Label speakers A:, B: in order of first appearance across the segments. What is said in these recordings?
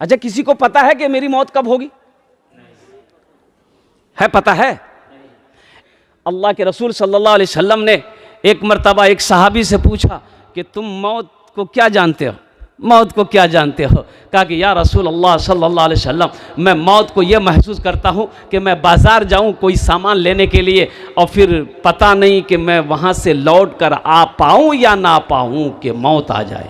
A: अच्छा, किसी को पता है कि मेरी मौत कब होगी? है पता है? अल्लाह के रसूल सल्लल्लाहु अलैहि वसल्लम ने एक मर्तबा एक सहाबी से पूछा कि तुम मौत को क्या जानते हो, मौत को क्या जानते हो? कहा कि या रसूल अल्लाह सल्लल्लाहु अलैहि वसल्लम, मैं मौत को यह महसूस करता हूँ कि मैं बाज़ार जाऊँ कोई सामान लेने के लिए और फिर पता नहीं कि मैं वहाँ से लौट कर आ पाऊँ या ना पाऊँ, कि मौत आ जाए।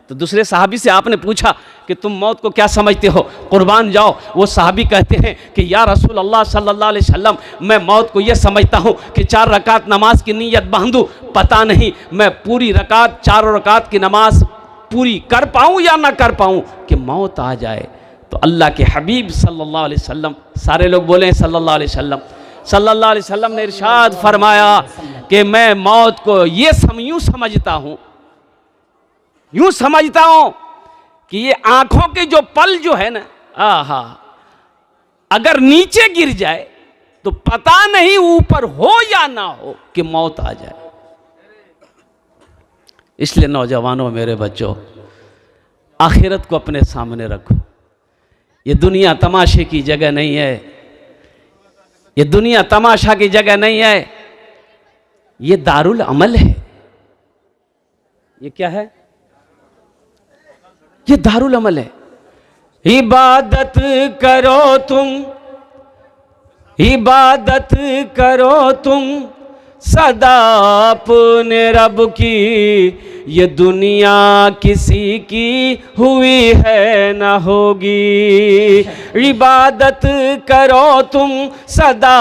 A: तो दूसरे सहाबी से आपने पूछा कि तुम मौत को क्या समझते हो, कुर्बान जाओ। वो सहाबी कहते हैं कि या रसूल अल्लाह सल्लल्लाहु अलैहि वसल्लम, मैं मौत को यह समझता हूँ कि 4 रकात नमाज की नीयत बांधूं, पता नहीं मैं पूरी रकात 4 रकात की नमाज पूरी कर पाऊँ या ना कर पाऊँ, कि मौत आ जाए। तो अल्लाह के हबीब सल्लल्लाहु अलैहि वसल्लम, सारे लोग बोले सल्लल्लाहु अलैहि वसल्लम, सल्लल्लाहु अलैहि वसल्लम ने इरशाद फरमाया कि मैं मौत को ये यूँ समझता हूँ, यूँ समझता हूँ कि ये आंखों के जो पल जो है ना, आहा, अगर नीचे गिर जाए तो पता नहीं ऊपर हो या ना हो, कि मौत आ जाए। इसलिए नौजवानों, मेरे बच्चों, आखिरत को अपने सामने रखो। ये दुनिया तमाशे की जगह नहीं है, ये दुनिया तमाशा की जगह नहीं है, ये दारुल अमल है। ये क्या है? ये दारुल अमल है। इबादत करो तुम, इबादत करो तुम सदा अपने रब की, ये दुनिया किसी की हुई है ना होगी। इबादत करो तुम सदा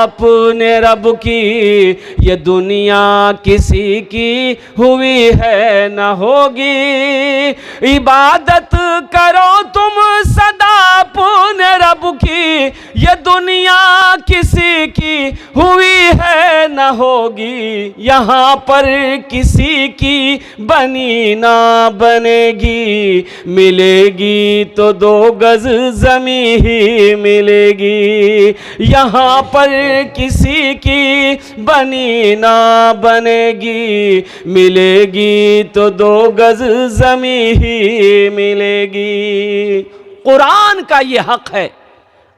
A: अपने रब की, ये दुनिया किसी की हुई है ना होगी। इबादत करो तुम सदा अपने रब की, ये दुनिया किसी की हुई है ना होगी। यहाँ पर किसी की बनी ना बनेगी, मिलेगी तो 2 गज ज़मीं ही मिलेगी। यहाँ पर किसी की बनी ना बनेगी, मिलेगी तो 2 गज ज़मीं ही मिलेगी। कुरान का ये हक है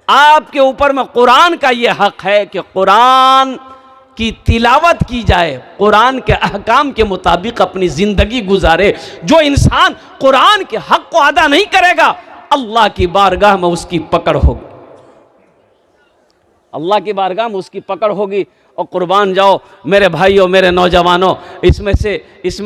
A: आपके ऊपर में, कुरान का ये हक है कि कुरान की तिलावत की जाए, कुरान के अहकाम के मुताबिक अपनी ज़िंदगी गुजारे। जो इंसान कुरान के हक को अदा नहीं करेगा, अल्लाह की बारगाह में उसकी पकड़ होगी, अल्लाह की बारगाह में उसकी पकड़ होगी। और कुर्बान जाओ मेरे भाइयों, मेरे नौजवानों, इसमें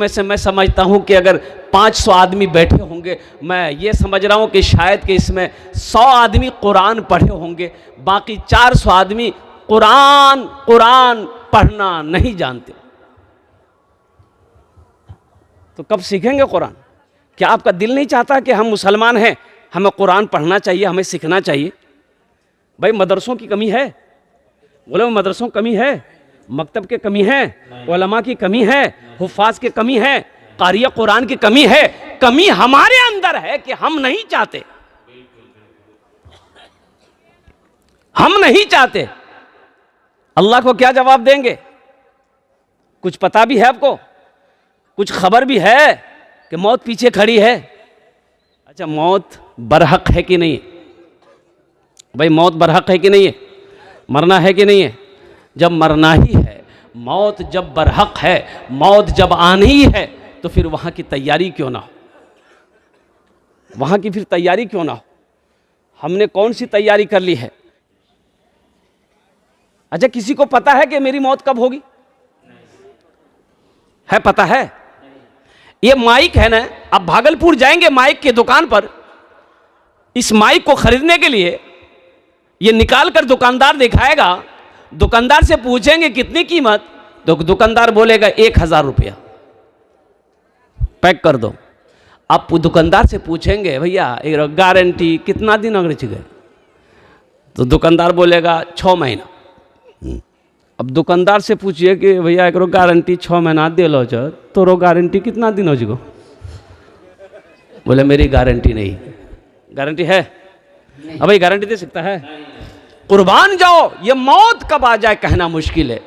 A: से मैं समझता हूँ कि अगर 500 आदमी बैठे होंगे, मैं ये समझ रहा हूँ कि शायद कि इसमें 100 आदमी कुरान पढ़े होंगे, बाकी 400 आदमी कुरान पढ़ना नहीं जानते। तो कब सीखेंगे कुरान? क्या आपका दिल नहीं चाहता कि हम मुसलमान हैं, हमें कुरान पढ़ना चाहिए, हमें सीखना चाहिए? भाई मदरसों की कमी है, बोले मदरसों की कमी है, मकतब के कमी है, उलमा की कमी है, हुफ़ाज़ की कमी है, क़ारिया कुरान की कमी है। कमी हमारे अंदर है कि हम नहीं चाहते, हम नहीं चाहते। अल्लाह को क्या जवाब देंगे? कुछ पता भी है आपको, कुछ खबर भी है कि मौत पीछे खड़ी है। अच्छा, मौत बरहक है कि नहीं? भाई मौत बरहक है कि नहीं है? मरना है कि नहीं है? जब मरना ही है, मौत जब बरहक है, मौत जब आनी ही है, तो फिर वहाँ की तैयारी क्यों ना हो? वहाँ की फिर तैयारी क्यों ना हो? हमने कौन सी तैयारी कर ली है? अच्छा, किसी को पता है कि मेरी मौत कब होगी? है पता है? ये माइक है ना, आप भागलपुर जाएंगे माइक की दुकान पर, इस माइक को खरीदने के लिए ये निकाल कर दुकानदार दिखाएगा, दुकानदार से पूछेंगे कितनी कीमत, तो दुकानदार बोलेगा 1000 रुपया, पैक कर दो। आप दुकानदार से पूछेंगे भैया गारंटी कितना दिन अगर गए, तो दुकानदार बोलेगा 6 महीना। अब दुकानदार से पूछिए कि भैया एक गारंटी 6 महीना दे लो जो, तो रो गारंटी कितना दिन हो जाएगा? बोले मेरी गारंटी नहीं। गारंटी है? अब भाई गारंटी दे सकता है? कुर्बान जाओ, ये मौत कब आ जाए कहना मुश्किल है।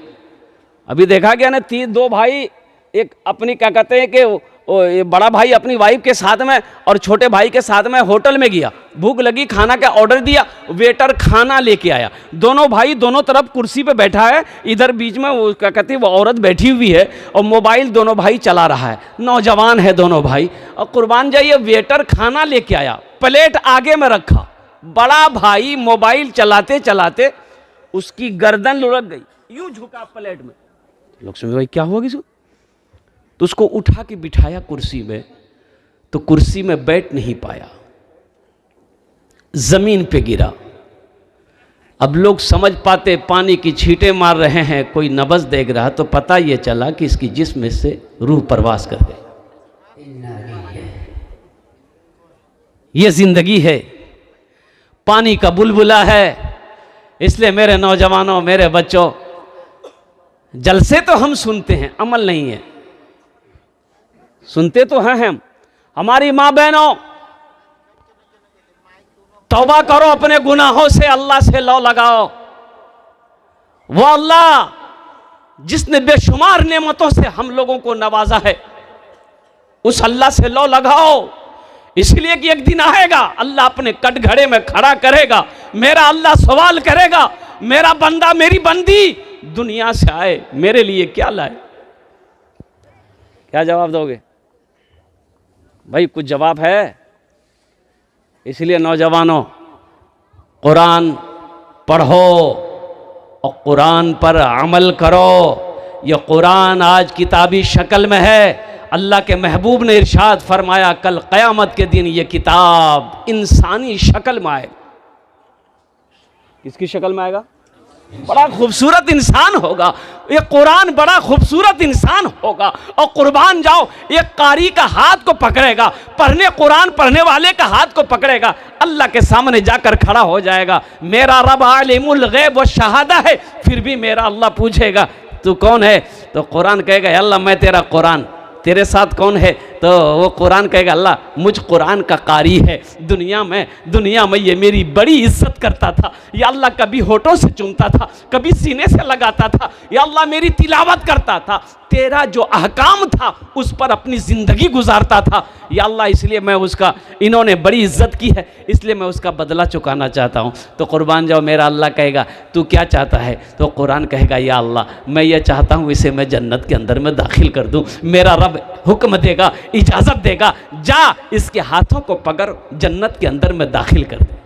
A: अभी देखा गया ना, 2 भाई, एक अपनी क्या कहते हैं कि ये बड़ा भाई अपनी वाइफ के साथ में और छोटे भाई के साथ में होटल में गया, भूख लगी, खाना का ऑर्डर दिया, वेटर खाना लेके आया, दोनों भाई दोनों तरफ कुर्सी पे बैठा है, इधर बीच में वो क्या कहते हैं वो औरत बैठी हुई है और मोबाइल दोनों भाई चला रहा है, नौजवान है दोनों भाई। और कुर्बान जाइए वेटर खाना लेके आया, प्लेट आगे में रखा, बड़ा भाई मोबाइल चलाते चलाते उसकी गर्दन लुढ़क गई, यूं झुका प्लेट में। लोग समझे भाई क्या हुआ किसी, तो उसको उठा के बिठाया कुर्सी में, तो कुर्सी में बैठ नहीं पाया, जमीन पे गिरा। अब लोग समझ पाते पानी की छींटे मार रहे हैं, कोई नबज देख रहा, तो पता ये चला कि इसकी जिस्म में से रूह परवास कर गई। ये जिंदगी है, पानी का बुलबुला है। इसलिए मेरे नौजवानों, मेरे बच्चों, जलसे तो हम सुनते हैं, अमल नहीं है। सुनते तो हैं हम, हमारी माँ बहनों तौबा करो अपने गुनाहों से, अल्लाह से लौ लगाओ। वो अल्लाह जिसने बेशुमार नेमतों से हम लोगों को नवाजा है, उस अल्लाह से लौ लगाओ। इसलिए कि एक दिन आएगा, अल्लाह अपने कटघरे में खड़ा करेगा, मेरा अल्लाह सवाल करेगा, मेरा बंदा मेरी बंदी दुनिया से आए, मेरे लिए क्या लाए? क्या जवाब दोगे भाई? कुछ जवाब है? इसलिए नौजवानों, कुरान पढ़ो और कुरान पर अमल करो। यह कुरान आज किताबी शक्ल में है। अल्लाह के महबूब ने इरशाद फरमाया, कल क़यामत के दिन यह किताब इंसानी शक्ल में आएगा। किसकी शक्ल में आएगा? बड़ा खूबसूरत इंसान होगा ये कुरान, बड़ा खूबसूरत इंसान होगा। और कुर्बान जाओ, एक कारी का हाथ को पकड़ेगा, कुरान पढ़ने वाले का हाथ को पकड़ेगा, अल्लाह के सामने जाकर खड़ा हो जाएगा। मेरा रब आलिमुल गैब व शहादा है, फिर भी मेरा अल्लाह पूछेगा तू कौन है? तो कुरान कहेगा अल्लाह मैं तेरा कुरान। तेरे साथ कौन है? तो वो कुरान कहेगा अल्लाह मुझ कुरान का कारी है। दुनिया में ये मेरी बड़ी इज्जत करता था, या अल्लाह कभी होठों से चूमता था, कभी सीने से लगाता था, या अल्लाह मेरी तिलावत करता था, तेरा जो अहकाम था उस पर अपनी ज़िंदगी गुजारता था, या अल्लाह इसलिए मैं उसका, इन्होंने बड़ी इज्जत की है इसलिए मैं उसका बदला चुकाना चाहता हूँ। तो कुर्बान जाओ, मेरा अल्लाह कहेगा तू क्या चाहता है? तो कुरान कहेगा या अल्लाह मैं ये चाहता हूँ इसे मैं जन्नत के अंदर में दाखिल कर दूँ। मेरा रब हुक्म देगा, इजाज़त देगा, जा इसके हाथों को पकड़ जन्नत के अंदर में दाखिल कर दे।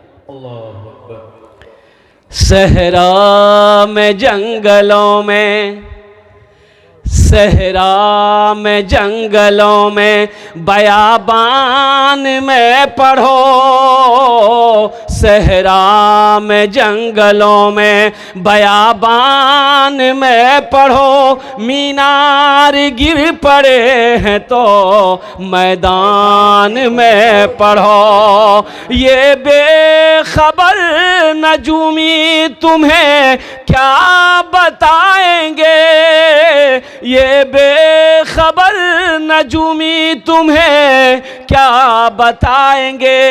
A: सहरा में जंगलों में, सहरा में जंगलों में, बयाबान में पढ़ो। सहरा में जंगलों में, बयाबान में पढ़ो। मीनार गिर पड़े हैं तो मैदान में पढ़ो। ये बेखबर नजूमी तुम्हें क्या बताएंगे, ये बेखबर नजूमी तुम्हें क्या बताएंगे।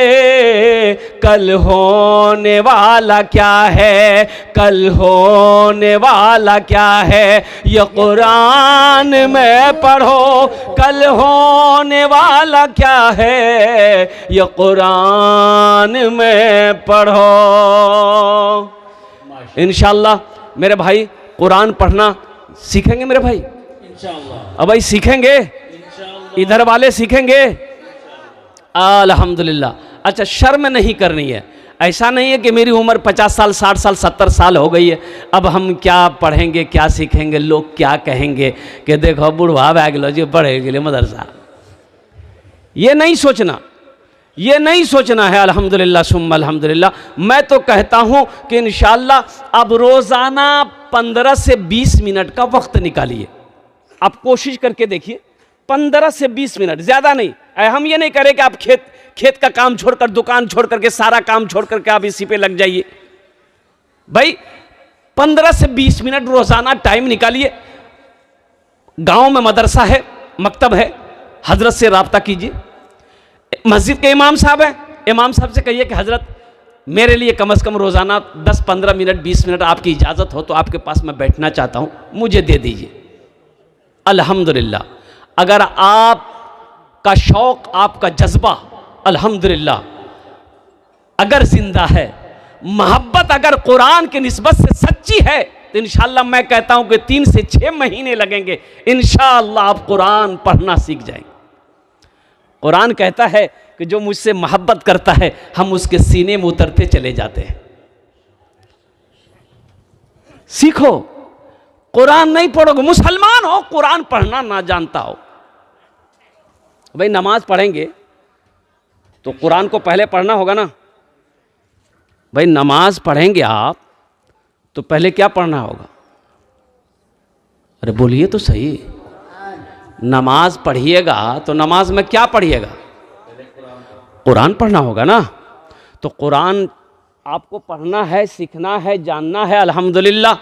A: कल होने वाला क्या है, कल होने वाला क्या है, ये कुरान में पढ़ो। कल होने वाला क्या है, ये कुरान में पढ़ो। इंशाअल्लाह मेरे भाई कुरान पढ़ना सीखेंगे मेरे भाई, अब भाई सीखेंगे, इधर वाले सीखेंगे अल्हम्दुलिल्लाह। अच्छा, शर्म नहीं करनी है। ऐसा नहीं है कि मेरी उम्र 50 साल 60 साल 70 साल हो गई है, अब हम क्या पढ़ेंगे क्या सीखेंगे, लोग क्या कहेंगे कि देखो बुढ़वा बैगलो जी पढ़े के लिए मदरसा। ये नहीं सोचना, ये नहीं सोचना है। अल्हम्दुलिल्लाह सुम्मा अल्हम्दुलिल्लाह। मैं तो कहता हूँ कि इंशाअल्लाह अब रोज़ाना 15 से 20 मिनट का वक्त निकालिए। आप कोशिश करके देखिए, 15 से 20 मिनट, ज़्यादा नहीं। हम ये नहीं करें कि आप खेत का काम छोड़कर, दुकान छोड़ करके, सारा काम छोड़ करके आप इसी पे लग जाइए। भाई 15 से 20 मिनट रोज़ाना टाइम निकालिए। गांव में मदरसा है, मकतब है, हजरत से राब्ता कीजिए। मस्जिद के इमाम साहब हैं, इमाम साहब से कहिए कि हजरत मेरे लिए कम से कम रोज़ाना 10-15 मिनट 20 मिनट आपकी इजाज़त हो तो आपके पास मैं बैठना चाहता हूँ, मुझे दे दीजिए। अल्हम्दुलिल्लाह, अगर आप का शौक़, आपका जज्बा अल्हम्दुलिल्लाह अगर जिंदा है, मोहब्बत अगर कुरान की निस्बत से सच्ची है, तो इंशाअल्लाह मैं कहता हूं कि 3 से 6 महीने लगेंगे, इंशाअल्लाह आप कुरान पढ़ना सीख जाएंगे। कुरान कहता है कि जो मुझसे मोहब्बत करता है, हम उसके सीने में उतरते चले जाते हैं। सीखो, कुरान नहीं पढ़ोगे, मुसलमान हो, कुरान पढ़ना ना जानता हो, भाई नमाज पढ़ेंगे तो कुरान को पहले पढ़ना होगा ना। भाई नमाज पढ़ेंगे आप तो पहले क्या पढ़ना होगा? अरे बोलिए तो सही, नमाज पढ़िएगा तो नमाज में क्या पढ़िएगा? कुरान पढ़ना होगा ना। तो कुरान आपको पढ़ना है, सीखना है, जानना है, अल्हम्दुलिल्लाह,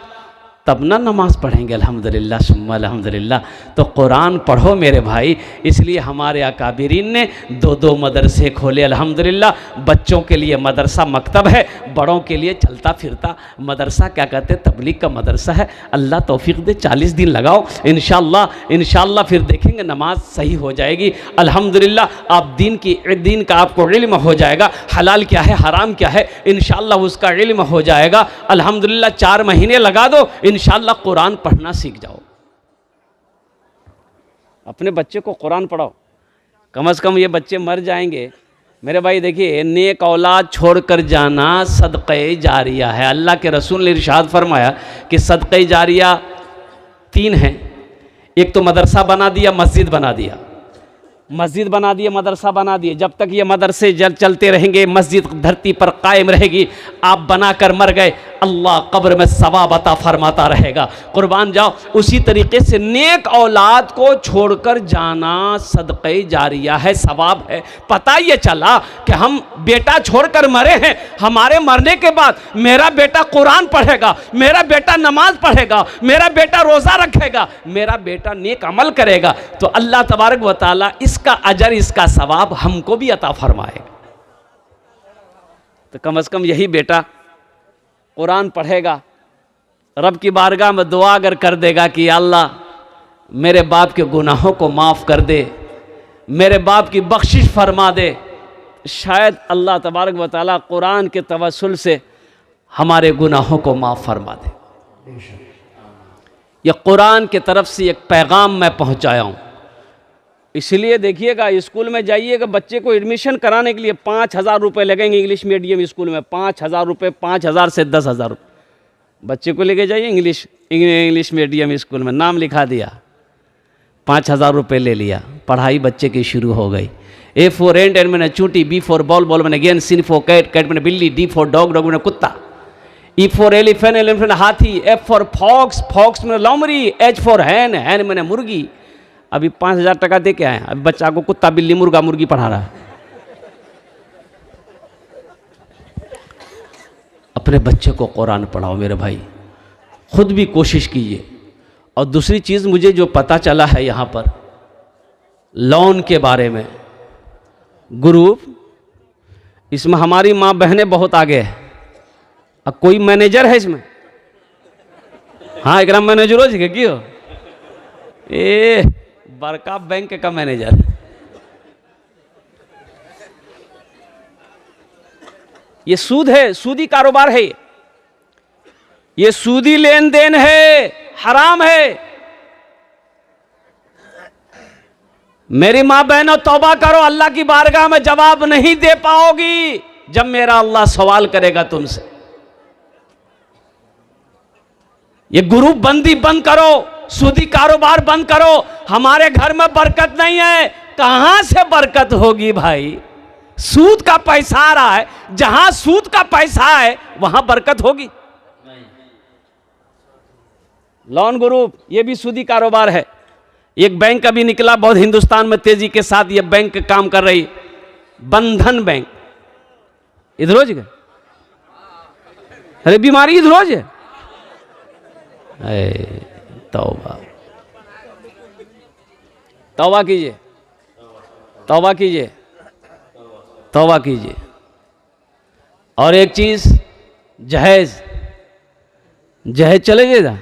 A: तब ना नमाज पढ़ेंगे, अल्हम्दुलिल्लाह सुम्मा अल्हम्दुलिल्लाह। तो कुरान पढ़ो मेरे भाई। इसलिए हमारे अकाबिरीन ने 2-2 मदरसे खोले, अल्हम्दुलिल्लाह। बच्चों के लिए मदरसा मकतब है, बड़ों के लिए चलता फिरता मदरसा, क्या कहते हैं, तबलीग का मदरसा है। अल्लाह तौफीक दे, 40 दिन लगाओ, इंशाअल्लाह फिर देखेंगे नमाज सही हो जाएगी, अल्हम्दुलिल्लाह। आप दीन का आपको इल्म हो जाएगा, हलाल क्या है, हराम क्या है, इंशाअल्लाह उसका इल्म हो जाएगा, अल्हम्दुलिल्लाह। 4 महीने लगा दो, इंशाअल्लाह कुरान पढ़ना सीख जाओ। अपने बच्चे को कुरान पढ़ाओ, कम से कम ये बच्चे मर जाएंगे मेरे भाई। देखिए, नेक औलाद छोड़कर जाना सदक़े जारिया है। अल्लाह के रसूल ने इरशाद फरमाया कि सदक़े जारिया 3 हैं। एक तो मदरसा बना दिया, मस्जिद बना दिया, मदरसा बना दिए। जब तक ये मदरसे चलते रहेंगे, मस्जिद धरती पर कायम रहेगी। आप बनाकर मर गए, अल्लाह कब्र में सवाब अता फरमाता रहेगा, कुर्बान जाओ। उसी तरीके से नेक औलाद को छोड़कर जाना सदक़े जारिया है, सवाब है। पता ये चला कि हम बेटा छोड़कर मरे हैं, हमारे मरने के बाद मेरा बेटा कुरान पढ़ेगा, मेरा बेटा नमाज पढ़ेगा, मेरा बेटा रोज़ा रखेगा, मेरा बेटा नेक अमल करेगा, तो अल्लाह तबारक व तआला इसका अजर, इसका सवाब हमको भी अता फरमाएगा। तो कम से कम यही बेटा कुरान पढ़ेगा, रब की बारगाह में दुआ अगर कर देगा कि अल्लाह मेरे बाप के गुनाहों को माफ़ कर दे, मेरे बाप की बख्शिश फरमा दे, शायद अल्लाह तबारक व तआला कुरान के तवस्सुल से हमारे गुनाहों को माफ़ फरमा दे। यह कुरान की तरफ से एक पैगाम मैं पहुंचाया हूं। इसलिए देखिएगा, स्कूल में जाइएगा, बच्चे को एडमिशन कराने के लिए 5,000 रुपये लगेंगे। इंग्लिश मीडियम स्कूल में 5,000 रुपये, 5,000 से 10,000 रुपये। बच्चे को लेके जाइए इंग्लिश मीडियम स्कूल में, नाम लिखा दिया, 5,000 रुपये ले लिया, पढ़ाई बच्चे की शुरू हो गई। A for ant, एंड मैंने चूंटी, B for बॉल, बॉल मैंने गेंद, C for कैट, कैट मैंने बिल्ली, D for डॉग, डॉग मैंने कुत्ता, E for एलिफेंट, एलिफेंट हाथी, F for फॉक्स, फॉक्स मैंने लोमड़ी, H for हैन, हैन मैंने मुर्गी। अभी 5,000 टका दे के आए, अभी बच्चा को कुत्ता, बिल्ली, मुर्गा, मुर्गी पढ़ा रहा है। अपने बच्चे को कुरान पढ़ाओ मेरे भाई, खुद भी कोशिश कीजिए। और दूसरी चीज़, मुझे जो पता चला है यहाँ पर लोन के बारे में, ग्रुप, इसमें हमारी माँ बहनें बहुत आगे है। अब कोई मैनेजर है इसमें? हाँ, एक मैनेजर हो जी क्यों? बड़का बैंक का मैनेजर। ये सूद है, सूदी कारोबार है, ये सूदी लेन देन है, हराम है। मेरी माँ बहनों, तौबा करो, अल्लाह की बारगाह में जवाब नहीं दे पाओगी जब मेरा अल्लाह सवाल करेगा तुमसे। ये ग्रुप बंदी बंद करो, सूदी कारोबार बंद करो। हमारे घर में बरकत नहीं है, कहां से बरकत होगी भाई? सूद का पैसा आ रहा है, जहां सूद का पैसा है वहां बरकत होगी? लोन ग्रुप, ये भी सूदी कारोबार है। एक बैंक अभी निकला बहुत हिंदुस्तान में तेजी के साथ, ये बैंक काम कर रही, बंधन बैंक। इधर हो गए, अरे बीमारी इधर हो जाए। तौबा, तौबा कीजिए, तौबा कीजिए, तौबा कीजिए। और एक चीज, जहेज, जहेज चले जाएगा।